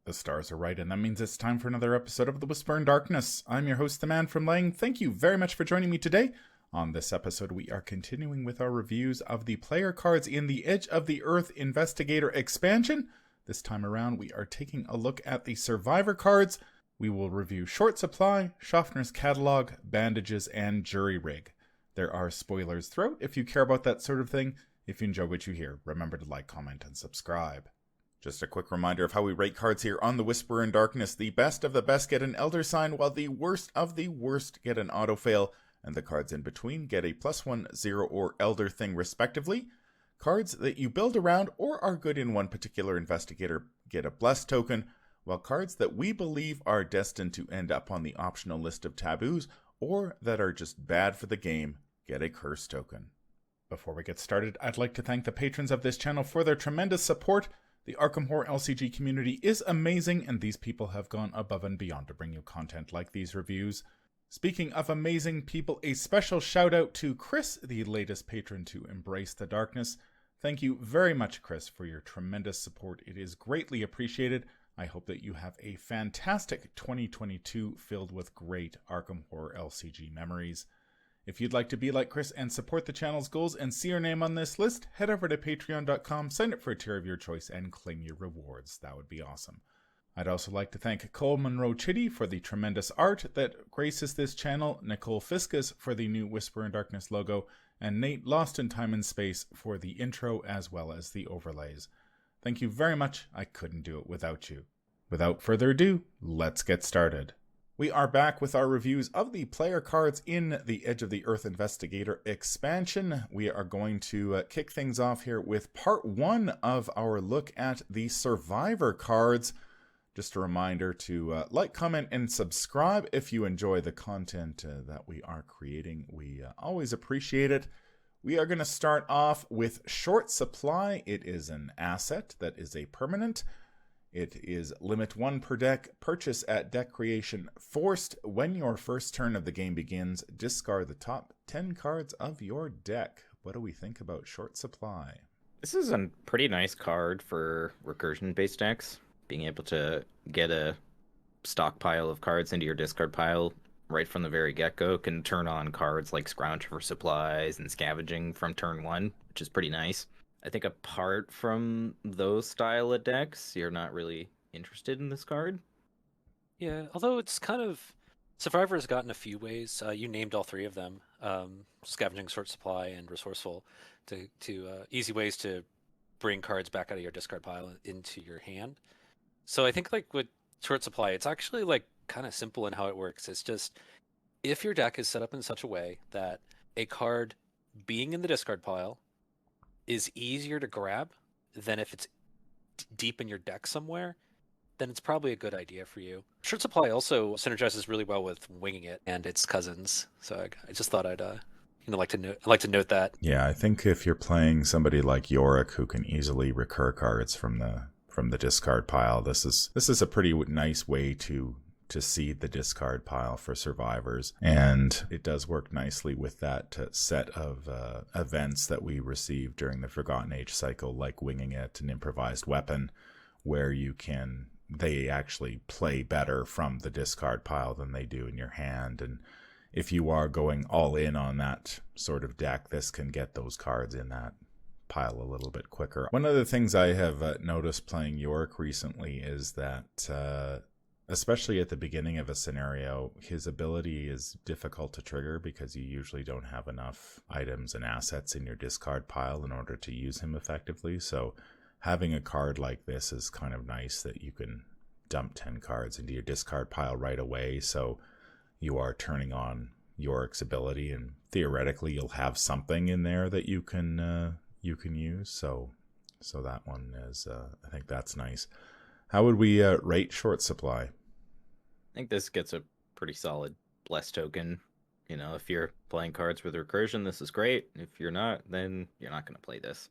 The stars are right, and that means it's time for another episode of The Whisper in Darkness. I'm your host, The Man from Lang. Thank you very much for joining me today. On this episode, we are continuing with our reviews of the player cards in the Edge of the Earth Investigator expansion. This time around, we are taking a look at the Survivor cards. We will review Short Supply, Schoffner's Catalogue, Bandages, and Jury Rig. There are spoilers throughout if you care about that sort of thing. If you enjoy what you hear, remember to like, comment, and subscribe. Just a quick reminder of how we rate cards here on The Whisper in Darkness. The best of the best get an Elder Sign, while the worst of the worst get an Autofail, and the cards in between get a +1, 0, or Elder Thing respectively. Cards that you build around or are good in one particular investigator get a Bless token, while cards that we believe are destined to end up on the optional list of taboos or that are just bad for the game get a Curse token. Before we get started, I'd like to thank the patrons of this channel for their tremendous support. The Arkham Horror LCG community is amazing, and these people have gone above and beyond to bring you content like these reviews. Speaking of amazing people, a special shout out to Chris, the latest patron to Embrace the Darkness. Thank you very much, Chris, for your tremendous support. It is greatly appreciated. I hope that you have a fantastic 2022 filled with great Arkham Horror LCG memories. If you'd like to be like Chris and support the channel's goals and see your name on this list, head over to patreon.com, sign up for a tier of your choice, and claim your rewards. That would be awesome. I'd also like to thank Cole Monroe Chitty for the tremendous art that graces this channel, Nicole Fiscus for the new Whisper in Darkness logo, and Nate Lost in Time and Space for the intro as well as the overlays. Thank you very much. I couldn't do it without you. Without further ado, let's get started. We are back with our reviews of the player cards in the Edge of the Earth Investigator expansion. We are going to kick things off here with part 1 of our look at the Survivor cards. Just a reminder to like, comment, and subscribe if you enjoy the content that we are creating. We always appreciate it. We are going to start off with Short Supply. It is an asset that is a permanent. It is limit 1 per deck, purchase at deck creation, forced. When your first turn of the game begins, discard the top 10 cards of your deck. What do we think about Short Supply? This is a pretty nice card for recursion-based decks. Being able to get a stockpile of cards into your discard pile right from the very get-go can turn on cards like Scrounge for Supplies and Scavenging from turn 1, which is pretty nice. I think apart from those style of decks, you're not really interested in this card. Yeah, although it's kind of... Survivor has gotten a few ways. You named all three of them. Scavenging, Short Supply, and Resourceful. To easy ways to bring cards back out of your discard pile into your hand. So I think like with Short Supply, it's actually like kind of simple in how it works. It's just if your deck is set up in such a way that a card being in the discard pile is easier to grab than if it's deep in your deck somewhere, then it's probably a good idea for you. Short Supply also synergizes really well with Winging It and its cousins. So I just thought I'd like to note that. Yeah, I think if you're playing somebody like Yorick who can easily recur cards from the discard pile, this is a pretty nice way to seed the discard pile for survivors, and it does work nicely with that set of events that we received during the Forgotten Age cycle, like Winging It and Improvised Weapon, where they actually play better from the discard pile than they do in your hand. And if you are going all in on that sort of deck, this can get those cards in that pile a little bit quicker. One of the things I have noticed playing Yorick recently is that especially at the beginning of a scenario, his ability is difficult to trigger because you usually don't have enough items and assets in your discard pile in order to use him effectively. So having a card like this is kind of nice, that you can dump 10 cards into your discard pile right away. So you are turning on Yorick's ability, and theoretically you'll have something in there that you can use. So that one is, I think that's nice. How would we rate Short Supply? I think this gets a pretty solid Bless token. You know, if you're playing cards with recursion, this is great. If you're not, then you're not going to play this.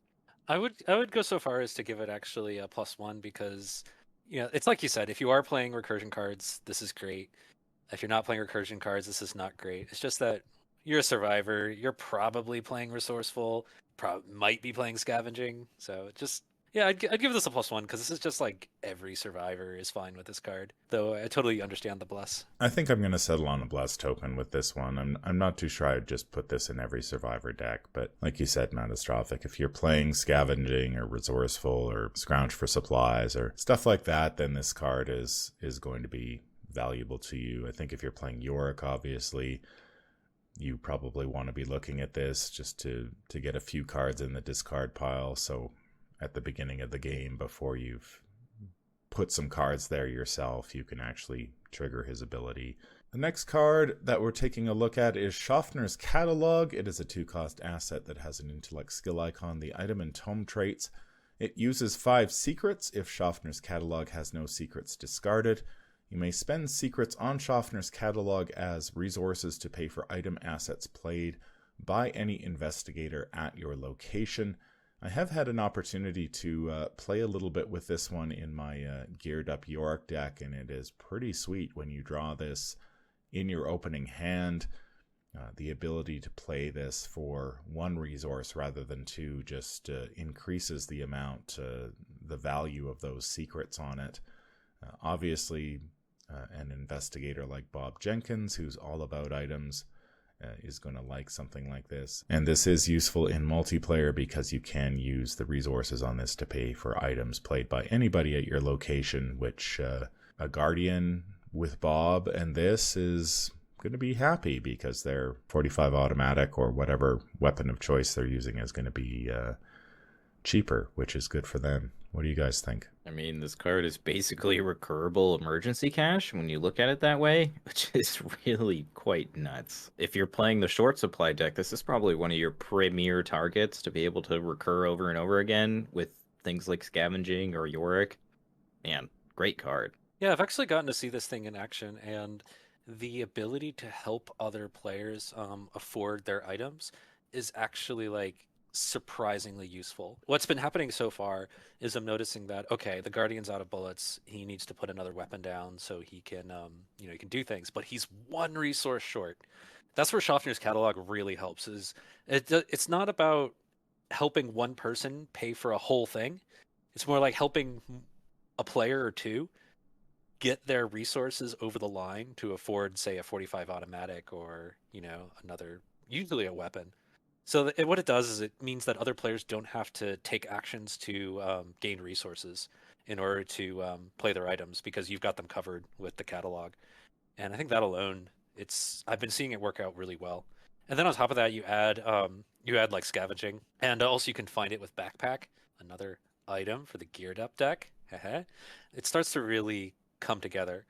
I would go so far as to give it actually a +1 because, you know, it's like you said, if you are playing recursion cards, this is great. If you're not playing recursion cards, this is not great. It's just that you're a survivor. You're probably playing Resourceful. Might be playing Scavenging. So Yeah, I'd give this a +1 because this is just like every survivor is fine with this card. Though I totally understand the bless. I think I'm going to settle on a blessed token with this one. I'm not too sure I'd just put this in every survivor deck, but like you said, Matastrophic, if you're playing Scavenging or Resourceful or Scrounge for Supplies or stuff like that, then this card is going to be valuable to you. I think if you're playing Yorick, obviously, you probably want to be looking at this just to get a few cards in the discard pile. So at the beginning of the game, before you've put some cards there yourself, you can actually trigger his ability. The next card that we're taking a look at is Schoffner's Catalogue. It is a 2-cost asset that has an intellect skill icon, the item and tome traits. It uses 5 secrets. If Schoffner's Catalogue has no secrets discarded, you may spend secrets on Schoffner's Catalogue as resources to pay for item assets played by any investigator at your location. I have had an opportunity to play a little bit with this one in my geared up Yorick deck, and it is pretty sweet when you draw this in your opening hand. The ability to play this for 1 resource rather than 2 just increases the amount, the value of those secrets on it. Obviously, an investigator like Bob Jenkins, who's all about items, is going to like something like this. And this is useful in multiplayer because you can use the resources on this to pay for items played by anybody at your location, which a Guardian with Bob and this is going to be happy because their 45 automatic or whatever weapon of choice they're using is going to be cheaper, which is good for them. What do you guys think? I mean, this card is basically recurable emergency cash when you look at it that way, which is really quite nuts. If you're playing the short supply deck, this is probably one of your premier targets to be able to recur over and over again with things like Scavenging or Yorick. Man, great card. Yeah, I've actually gotten to see this thing in action, and the ability to help other players afford their items is actually like surprisingly useful. What's been happening so far is I'm noticing that, okay, the Guardian's out of bullets. He needs to put another weapon down so he can, he can do things, but he's 1 resource short. That's where Schoffner's Catalog really helps. It's not about helping one person pay for a whole thing. It's more like helping a player or 2 get their resources over the line to afford, say, a 45 automatic or, another, usually a weapon. So what it does is it means that other players don't have to take actions to gain resources in order to play their items because you've got them covered with the catalog. And I think that alone, I've been seeing it work out really well. And then on top of that, you add like Scavenging, and also you can find it with Backpack, another item for the geared up deck. It starts to really come together.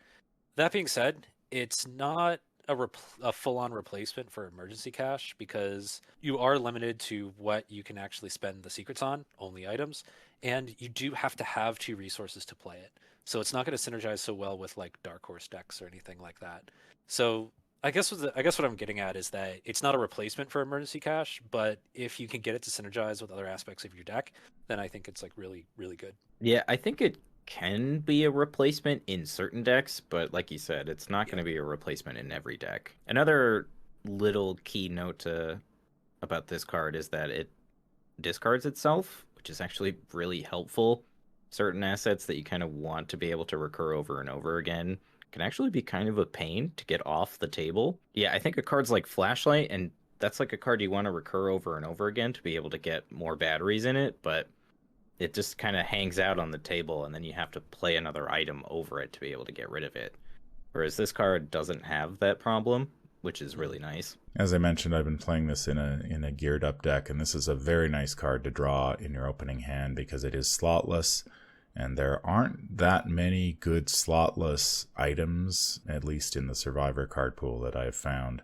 That being said, it's not a full-on replacement for emergency cash because you are limited to what you can actually spend the secrets on, only items, and you do have to have 2 resources to play it. So it's not going to synergize so well with like Dark Horse decks or anything like that. So I guess what I'm getting at is that it's not a replacement for emergency cash, but if you can get it to synergize with other aspects of your deck, then I think it's like really, really good. Yeah, I think it can be a replacement in certain decks, but like you said, it's not going to be a replacement in every deck. Another little key note about this card is that it discards itself, which is actually really helpful. Certain assets that you kind of want to be able to recur over and over again can actually be kind of a pain to get off the table. Yeah, I think a card's like Flashlight, and that's like a card you want to recur over and over again to be able to get more batteries in it, but it just kind of hangs out on the table, and then you have to play another item over it to be able to get rid of it. Whereas this card doesn't have that problem, which is really nice. As I mentioned, I've been playing this in a geared up deck, and this is a very nice card to draw in your opening hand because it is slotless, and there aren't that many good slotless items, at least in the Survivor card pool that I've found.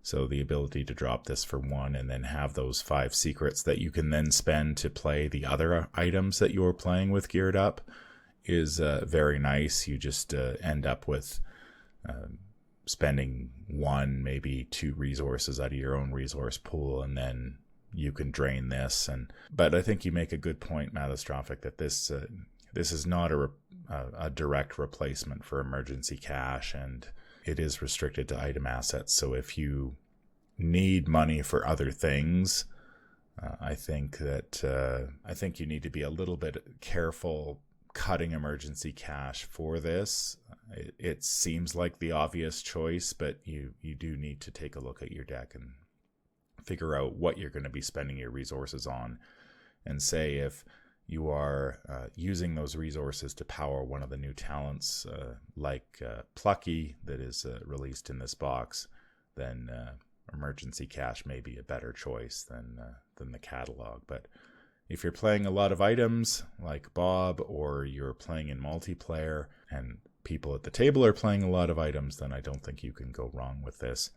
So the ability to drop this for 1 and then have those 5 secrets that you can then spend to play the other items that you're playing with geared up is very nice. You just end up with spending 1, maybe 2 resources out of your own resource pool, and then you can drain this. But I think you make a good point, Matastrophic, that this is not a direct replacement for emergency cash, and it is restricted to item assets. So if you need money for other things, I think you need to be a little bit careful cutting emergency cash for this. It seems like the obvious choice, but you do need to take a look at your deck and figure out what you're going to be spending your resources on, and say if you are using those resources to power one of the new talents like Plucky that is released in this box, then emergency cash may be a better choice than the catalog. But if you're playing a lot of items like Bob, or you're playing in multiplayer and people at the table are playing a lot of items, then I don't think you can go wrong with this.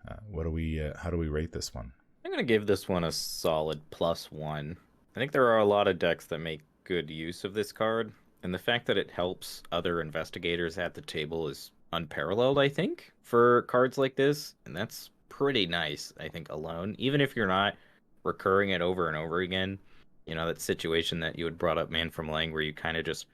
How do we rate this one? I'm going to give this one a solid +1. I think there are a lot of decks that make good use of this card, and the fact that it helps other investigators at the table is unparalleled, I think, for cards like this, and that's pretty nice, I think, alone. Even if you're not recurring it over and over again, that situation that you had brought up, Man from Lang, where you kind of just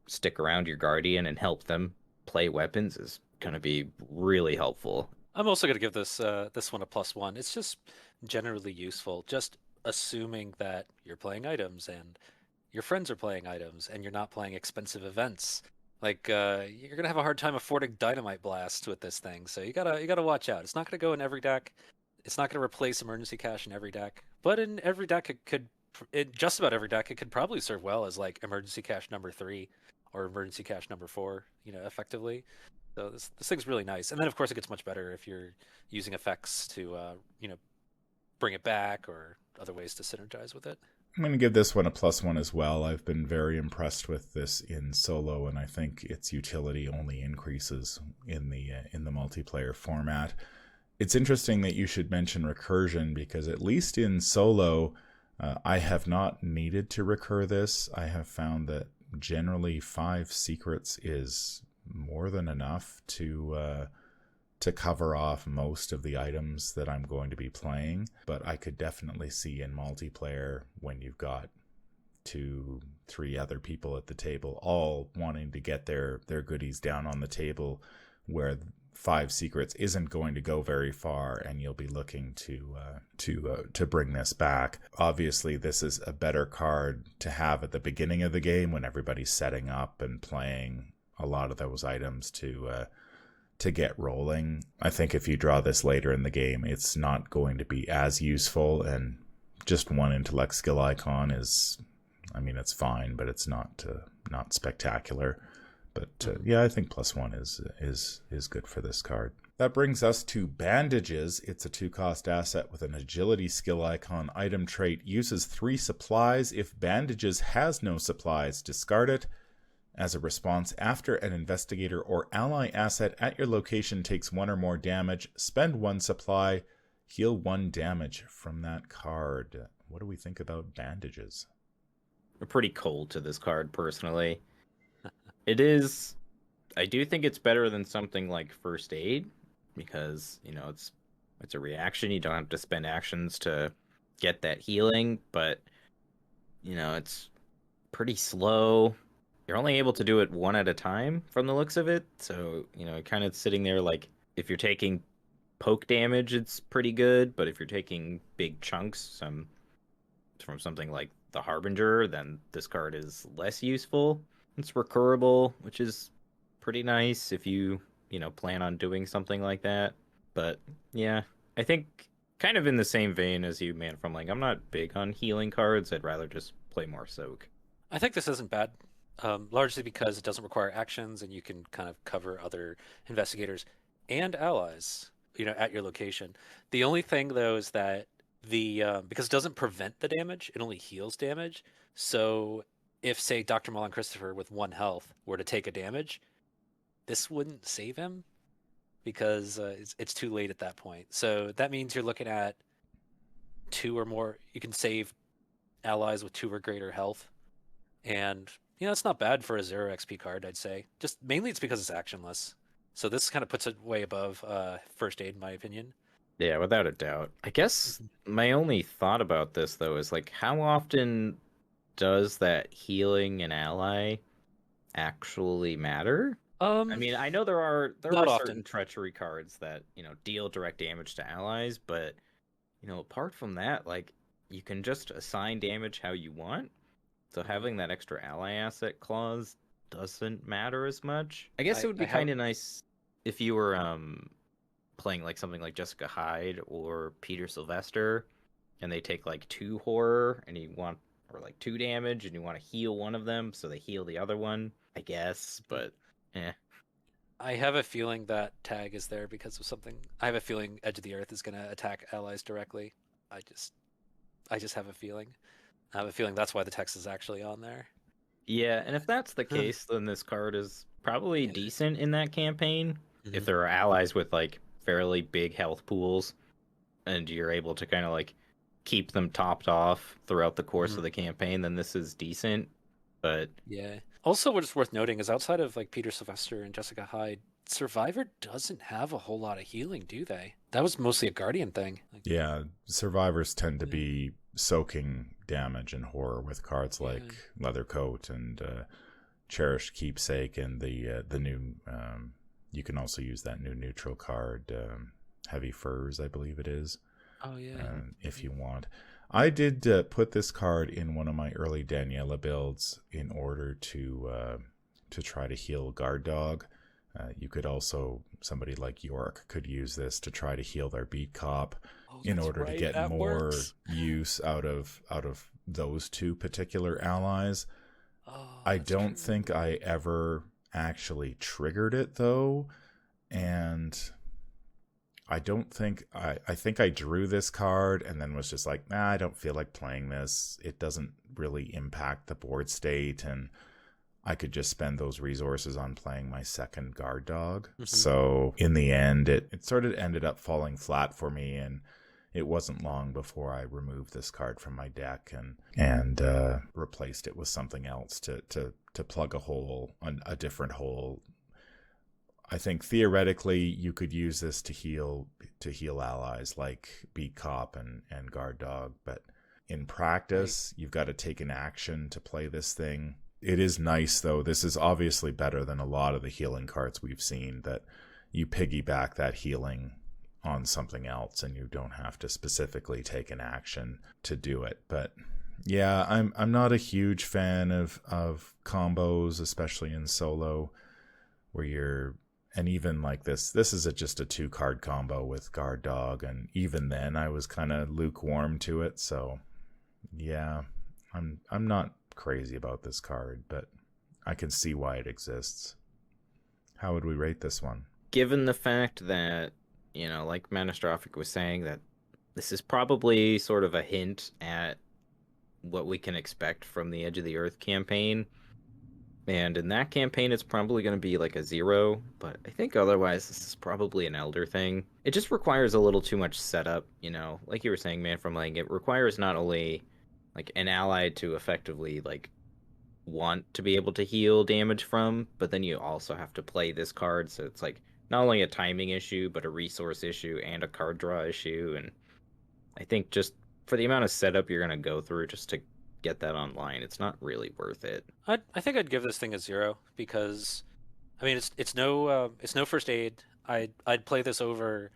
stick around your Guardian and help them play weapons is going to be really helpful. I'm also going to give this one a +1. It's just generally useful. Just assuming that you're playing items and your friends are playing items and you're not playing expensive events. Like you're gonna have a hard time affording Dynamite Blast with this thing, so you gotta watch out. It's not gonna go in every deck. It's not gonna replace emergency cash in every deck, but in every deck in just about every deck, it could probably serve well as like emergency cash number 3 or emergency cash number 4, effectively. So this thing's really nice. And then of course it gets much better if you're using effects to bring it back, or other ways to synergize with it. I'm going to give this one a +1 as well. I've been very impressed with this in solo, and I think its utility only increases in the multiplayer format. It's interesting that you should mention recursion, because at least in solo, I have not needed to recur this. I have found that generally 5 secrets is more than enough to cover off most of the items that I'm going to be playing. But I could definitely see in multiplayer, when you've got 2-3 other people at the table all wanting to get their goodies down on the table, where 5 secrets isn't going to go very far, and you'll be looking to bring this back. Obviously, this is a better card to have at the beginning of the game when everybody's setting up and playing a lot of those items to get rolling. I think if you draw this later in the game, it's not going to be as useful, and just 1 intellect skill icon is, it's fine, but it's not spectacular. But yeah, I think +1 is good for this card. That brings us to Bandages. It's a 2-cost asset with an agility skill icon. Item trait: uses 3 supplies. If Bandages has no supplies, discard it. As a response, after an investigator or ally asset at your location takes 1 or more damage, spend 1 supply, heal 1 damage from that card. What do we think about Bandages? I'm pretty cold to this card, personally. It is... I do think it's better than something like First Aid, because, it's a reaction. You don't have to spend actions to get that healing, but, it's pretty slow. You're only able to do it 1 at a time from the looks of it. So, kind of sitting there like, if you're taking poke damage, it's pretty good. But if you're taking big chunks from something like the Harbinger, then this card is less useful. It's recurable, which is pretty nice if you, plan on doing something like that. But yeah, I think kind of in the same vein as you, Man from Lang, I'm not big on healing cards. I'd rather just play more Soak. I think this isn't bad. Largely because it doesn't require actions, and you can kind of cover other investigators and allies, at your location. The only thing, though, is that because it doesn't prevent the damage, it only heals damage. So if, say, Dr. Mullen Christopher with 1 health were to take a damage, this wouldn't save him, because it's too late at that point. So that means you're looking at 2 or more. You can save allies with 2 or greater health, and it's not bad for a 0 XP card, I'd say. Just mainly it's because it's actionless. So this kind of puts it way above First Aid, in my opinion. Yeah, without a doubt. I guess my only thought about this, though, is like, how often does that healing an ally actually matter? I know there are certain often. treachery cards that, deal direct damage to allies, but, apart from that, like, you can just assign damage how you want. So having that extra ally asset clause doesn't matter as much. I guess it would be kind of nice if you were playing like something like Jessica Hyde or Peter Sylvester, and they take like 2 horror and you want, or like 2 damage and you want to heal one of them, so they heal the other one, I guess, but I have a feeling that tag is there because of something. I have a feeling Edge of the Earth is going to attack allies directly. I just have a feeling. I have a feeling that's why the text is actually on there. Yeah, and if that's the case, then this card is probably decent in that campaign. If there are allies with like fairly big health pools, and you're able to kind of like keep them topped off throughout the course of the campaign, then this is decent. But yeah. Also, what's worth noting is outside of like Peter Sylvester and Jessica Hyde, Survivor doesn't have a whole lot of healing, do they? That was mostly a Guardian thing. Yeah, survivors tend to be soaking damage and horror with cards like Leathercoat and Cherished Keepsake, and the new. You can also use that new neutral card, Heavy Furs, I believe it is. Oh yeah. If you want. I did put this card in one of my early Daniela builds in order to try to heal Guard Dog. You could also, somebody like York could use this to try to heal their Beat Cop in order to get more use out of those 2 particular allies. I don't think I ever actually triggered it though, and I don't think I think I drew this card and then was just like, nah, I don't feel like playing this. It doesn't really impact the board state, and I could just spend those resources on playing my second Guard Dog. So in the end, it sort of ended up falling flat for me, and it wasn't long before I removed this card from my deck and replaced it with something else to plug a hole, a different hole. I think theoretically you could use this to heal allies like Beat Cop and Guard Dog, but in practice, you've got to take an action to play this thing. It is nice though. This is obviously better than a lot of the healing cards we've seen, that you piggyback that healing on something else and you don't have to specifically take an action to do it. But yeah, I'm not a huge fan of combos, especially in solo, where you're. And even like this is just a 2-card combo with Guard Dog, and even then I was kind of lukewarm to it. So yeah, I'm not crazy about this card, but I can see why it exists. How would we rate this one? Given the fact that, like Manastrophic was saying, that this is probably sort of a hint at what we can expect from the Edge of the Earth campaign. And in that campaign, it's probably going to be like a 0, but I think otherwise this is probably an Elder thing. It just requires a little too much setup, like you were saying, Man from Lang. It requires not only like an ally to effectively like want to be able to heal damage from, but then you also have to play this card, so it's like not only a timing issue, but a resource issue and a card draw issue. And I think just for the amount of setup you're going to go through just to get that online, it's not really worth it. I think I'd give this thing a 0 because, I mean, it's no first aid. I'd play this over,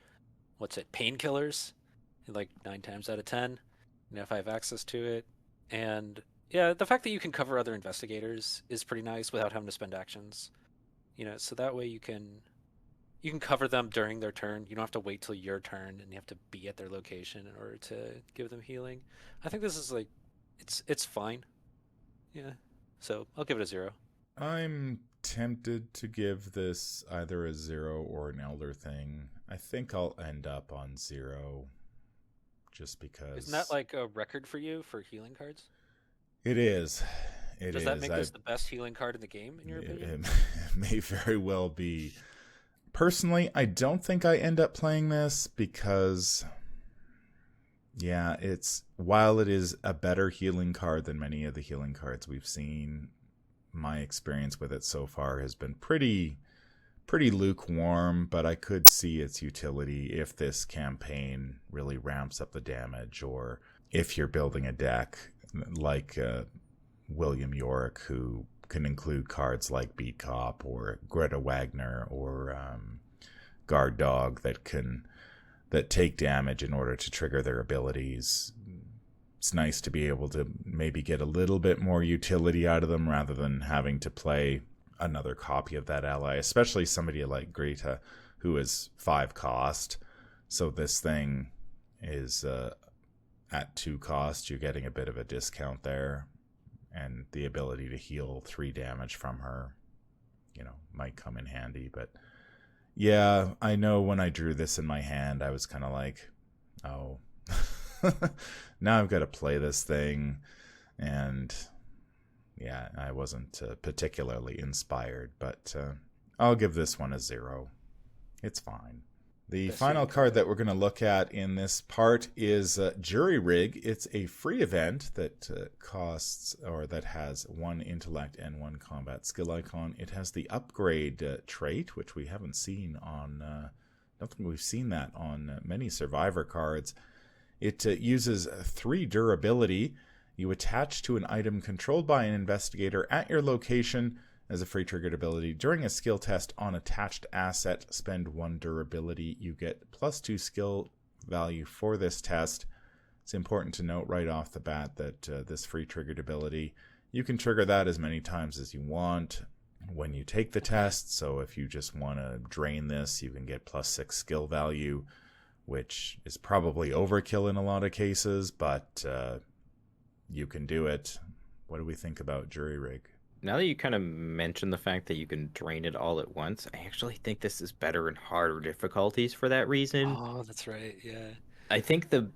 painkillers, like 9 times out of 10, if I have access to it. And yeah, the fact that you can cover other investigators is pretty nice without having to spend actions, so that way you can cover them during their turn. You don't have to wait till your turn and you have to be at their location in order to give them healing. I think this is like, it's fine. Yeah. So I'll give it a 0. I'm tempted to give this either a 0 or an Elder thing. I think I'll end up on 0 just because. Isn't that like a record for you for healing cards? It is. Does that make this the best healing card in the game, in your opinion? It may very well be. Personally, I don't think I end up playing this because, yeah, while it is a better healing card than many of the healing cards we've seen, my experience with it so far has been pretty lukewarm, but I could see its utility if this campaign really ramps up the damage, or if you're building a deck like William York, who can include cards like Beat Cop or Greta Wagner or Guard Dog that take damage in order to trigger their abilities. it's nice to be able to maybe get a little bit more utility out of them rather than having to play another copy of that ally, especially somebody like Greta, who is 5 cost. So this thing is at 2 cost. You're getting a bit of a discount there, and the ability to heal 3 damage from her, might come in handy. But yeah, I know when I drew this in my hand, I was kind of like, oh, now I've got to play this thing. And yeah, I wasn't particularly inspired, but I'll give this one a 0. It's fine. The final card that we're going to look at in this part is Jury Rig. It's a free event that costs, or that has 1 intellect and 1 combat skill icon. It has the upgrade trait, which we haven't seen on, I don't think we've seen that on many Survivor cards. It uses 3 durability. You attach to an item controlled by an investigator at your location as a free triggered ability. During a skill test on attached asset, spend 1 durability. You get +2 skill value for this test. It's important to note right off the bat that this free triggered ability, you can trigger that as many times as you want when you take the test. So if you just want to drain this, you can get +6 skill value, which is probably overkill in a lot of cases, but you can do it. What do we think about Jury Rig? Now that you kind of mentioned the fact that you can drain it all at once, I actually think this is better in harder difficulties for that reason. Oh, that's right. Yeah. I think the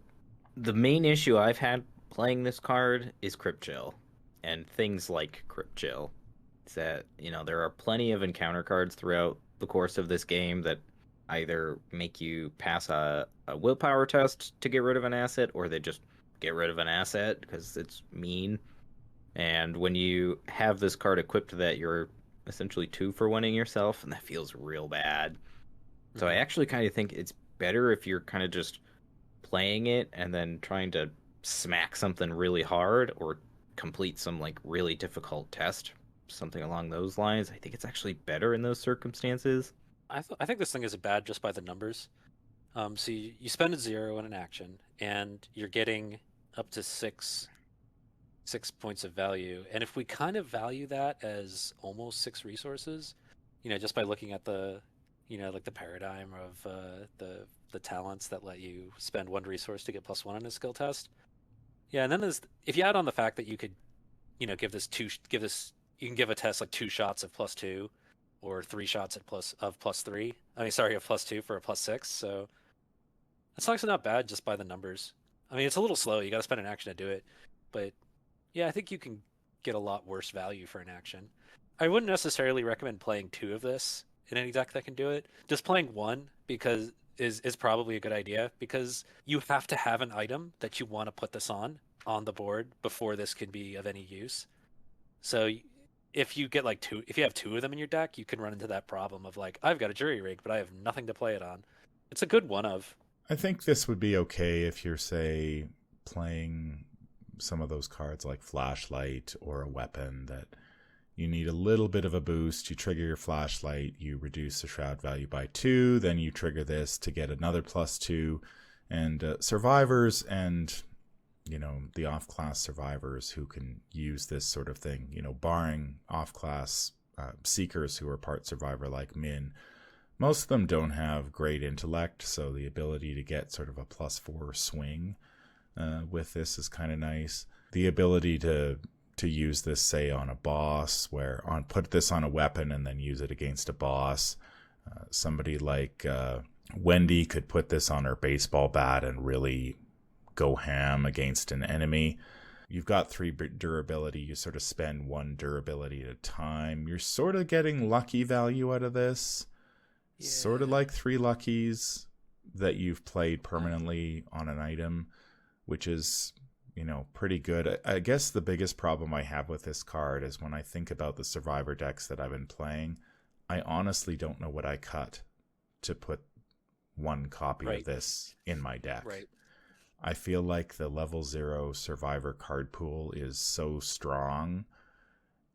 main issue I've had playing this card is Crypt Chill, and things like Crypt Chill. It's that, there are plenty of encounter cards throughout the course of this game that either make you pass a willpower test to get rid of an asset, or they just get rid of an asset because it's mean. And when you have this card equipped to that, you're essentially 2 for 1ing yourself, and that feels real bad. So I actually kind of think it's better if you're kind of just playing it and then trying to smack something really hard or complete some really difficult test, something along those lines. I think it's actually better in those circumstances. I think this thing is bad just by the numbers. So you spend a 0 in an action, and you're getting up to 6 points of value. And if we kind of value that as almost 6 resources, just by looking at the, the paradigm of the talents that let you spend 1 resource to get +1 in a skill test. Yeah, and then if you add on the fact that you could, you can give a test 2 shots of +2, or 3 shots of +3. Of +2 for a +6. So that's actually not bad just by the numbers. It's a little slow. You got to spend an action to do it, but yeah, I think you can get a lot worse value for an action. I wouldn't necessarily recommend playing 2 of this in any deck that can do it. Just playing 1 because is probably a good idea, because you have to have an item that you want to put this on the board before this can be of any use. So if you get if you have 2 of them in your deck, you can run into that problem of I've got a Jury Rig, but I have nothing to play it on. It's a good one of. I think this would be okay if you're, say, playing some of those cards like Flashlight or a weapon that you need a little bit of a boost. You trigger your Flashlight, you reduce the shroud value by 2, then you trigger this to get another +2. And survivors and, the off-class survivors who can use this sort of thing, barring off-class seekers who are part survivor like Min, most of them don't have great intellect, so the ability to get sort of a +4 swing with this is kind of nice. The ability to use this, say, on a boss, put this on a weapon and then use it against a boss. Somebody like Wendy could put this on her baseball bat and really go ham against an enemy. You've got 3 durability. You sort of spend 1 durability at a time. You're sort of getting lucky value out of this. Yeah. Sort of like 3 luckies that you've played permanently on an item, which is, pretty good. I guess the biggest problem I have with this card is when I think about the Survivor decks that I've been playing, I honestly don't know what I cut to put 1 copy of this in my deck. Right. I feel like the level 0 Survivor card pool is so strong,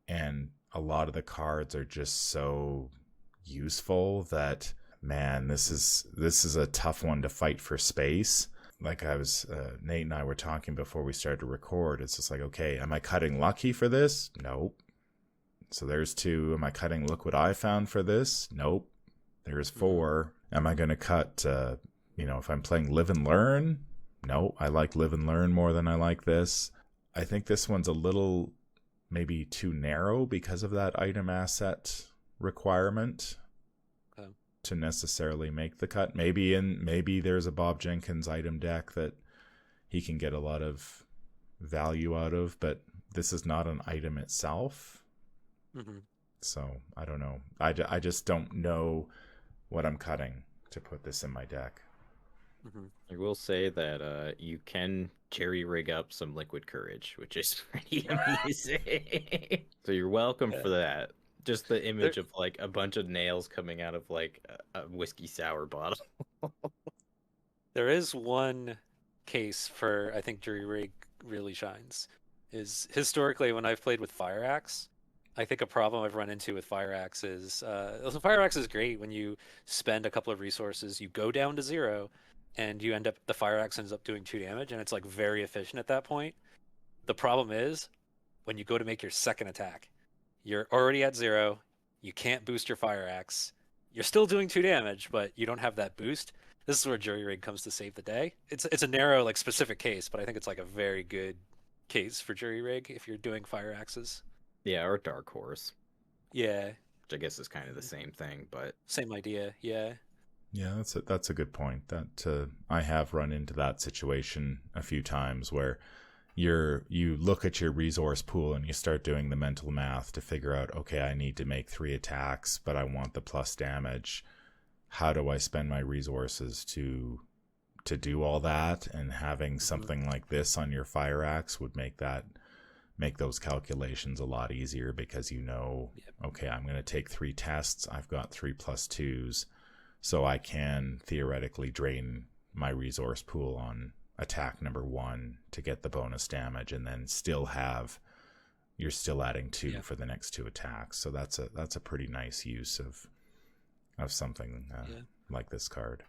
and a lot of the cards are just so useful that, man, this is a tough one to fight for space. like I was, Nate and I were talking before we started to record. It's just like, okay, am I cutting lucky for this? Nope. So there's 2. Am I cutting look what I found for this? Nope. There's 4. Am I going to cut, if I'm playing live and learn? No, I like live and learn more than I like this. I think this one's a little maybe too narrow because of that item asset requirement to necessarily make the cut. Maybe there's a Bob Jenkins item deck that he can get a lot of value out of, but this is not an item itself. So I don't know. I just don't know what I'm cutting to put this in my deck. I will say that you can jerry rig up some liquid courage, which is pretty amazing. So you're welcome for that. Just the image of like a bunch of nails coming out of like a whiskey sour bottle. There is one case for I think jury rig really shines. Is historically when I've played with Fire Axe, I think a problem I've run into with Fire Axe is Fire Axe is great when you spend a couple of resources, you go down to 0, and the Fire Axe ends up doing 2 damage, and it's like very efficient at that point. The problem is when you go to make your second attack, you're already at 0, you can't boost your Fire Axe, you're still doing 2 damage, but you don't have that boost. This is where Jury Rig comes to save the day. It's a narrow, like, specific case, but I think it's like a very good case for Jury Rig if you're doing Fire Axes. Yeah, or Dark Horse. Yeah. Which I guess is kind of the same thing, but same idea. Yeah. Yeah, that's a good point. That I have run into that situation a few times where you look at your resource pool and you start doing the mental math to figure out, okay, I need to make 3 attacks, but I want the plus damage. How do I spend my resources to do all that? And having something like this on your Fire Axe would make those calculations a lot easier, because okay, I'm going to take 3 tests. I've got 3 +2s, so I can theoretically drain my resource pool on attack number 1 to get the bonus damage, and then you're still adding 2 for the next 2 attacks. So that's a pretty nice use of something like this card.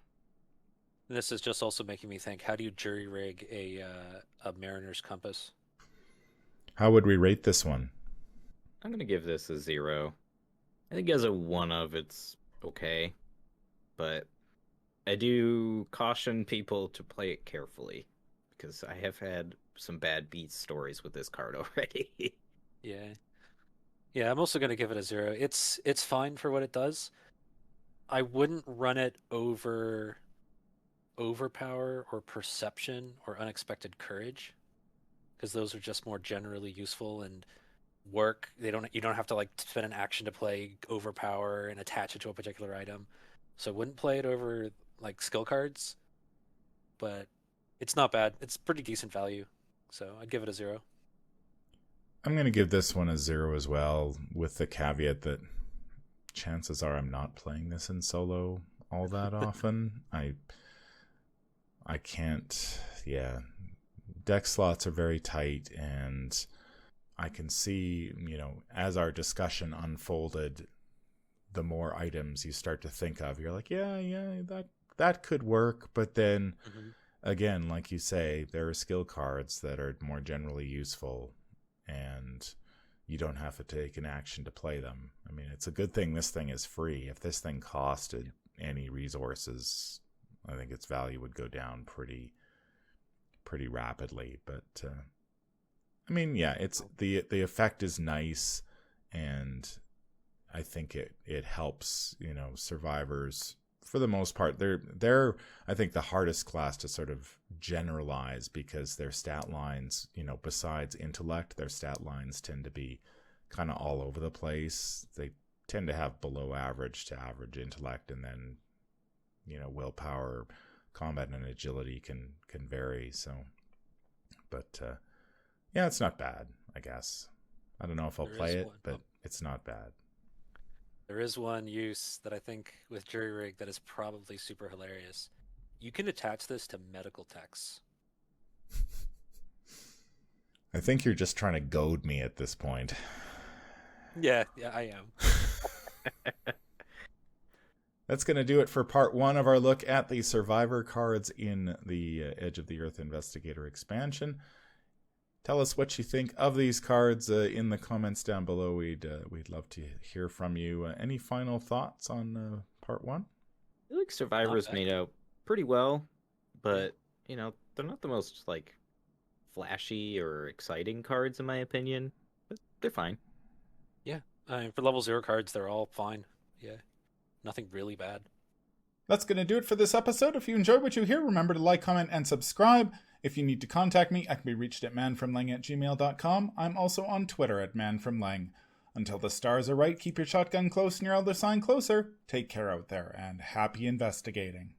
And this is just also making me think, how do you jury rig a Mariner's Compass? How would we rate this one? I'm going to give this a 0. I think as a 1 of, it's okay. But I do caution people to play it carefully, because I have had some bad beat stories with this card already. Yeah, I'm also going to give it a 0. It's fine for what it does. I wouldn't run it over Overpower or Perception or Unexpected Courage, because those are just more generally useful and work. You don't have to like spend an action to play Overpower and attach it to a particular item. So I wouldn't play it over like skill cards, but it's not bad. It's pretty decent value. So I'd give it a 0. I'm going to give this one a 0 as well, with the caveat that chances are I'm not playing this in solo all that often. I can't, deck slots are very tight, and I can see, as our discussion unfolded, the more items you start to think of, you're like, that could work. But then again, like you say, there are skill cards that are more generally useful, and you don't have to take an action to play them. I mean, it's a good thing this thing is free. If this thing costed any resources, I think its value would go down pretty rapidly. But I mean, it's the effect is nice, and I think it helps, survivors for the most part. They're I think the hardest class to sort of generalize, because their stat lines, besides intellect, their stat lines tend to be kind of all over the place. They tend to have below average to average intellect, and then willpower, combat, and agility can vary. So, but it's not bad, I guess. I don't know if I'll play it, but it's not bad. There is one use that I think with Jury Rig that is probably super hilarious. You can attach this to medical texts. I think you're just trying to goad me at this point. Yeah, I am. That's going to do it for part 1 of our look at the Survivor cards in the Edge of the Earth Investigator expansion. Tell us what you think of these cards in the comments down below. We'd love to hear from you. Any final thoughts on part 1? I feel like Survivor's made out pretty well, but, you know, they're not the most, like, flashy or exciting cards, in my opinion. But they're fine. Yeah, for level 0 cards, they're all fine. Yeah. Nothing really bad. That's going to do it for this episode. If you enjoyed what you hear, remember to like, comment, and subscribe. If you need to contact me, I can be reached at manfromlang@gmail.com. I'm also on Twitter at manfromlang. Until the stars are right, keep your shotgun close and your elder sign closer. Take care out there, and happy investigating.